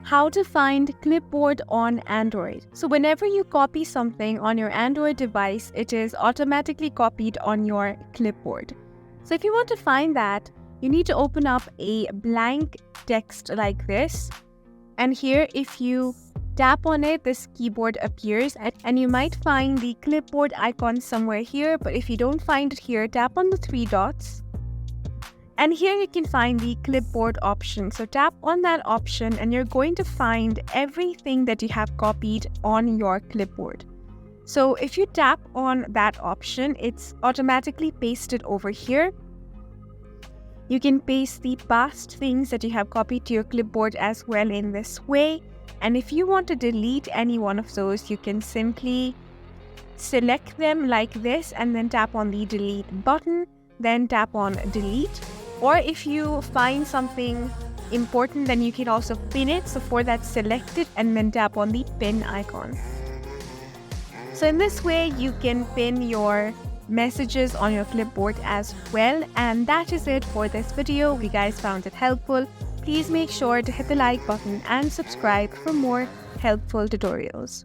How to find Clipboard on Android. So whenever you copy something on your Android device, it is automatically copied on your Clipboard. So if you want to find that, you need to open up a blank text like this. And here, if you tap on it, this keyboard appears and you might find the clipboard icon somewhere here. But if you don't find it here, tap on the three dots. And here you can find the clipboard option. So tap on that option and you're going to find everything that you have copied on your clipboard. So if you tap on that option, it's automatically pasted over here. You can paste the past things that you have copied to your clipboard as well in this way. And if you want to delete any one of those, you can simply select them like this and then tap on the delete button, then tap on delete. Or if you find something important, then you can also pin it. So for that, select it and then tap on the pin icon. So in this way, you can pin your messages on your clipboard as well. And that is it for this video. If you guys found it helpful, please make sure to hit the like button and subscribe for more helpful tutorials.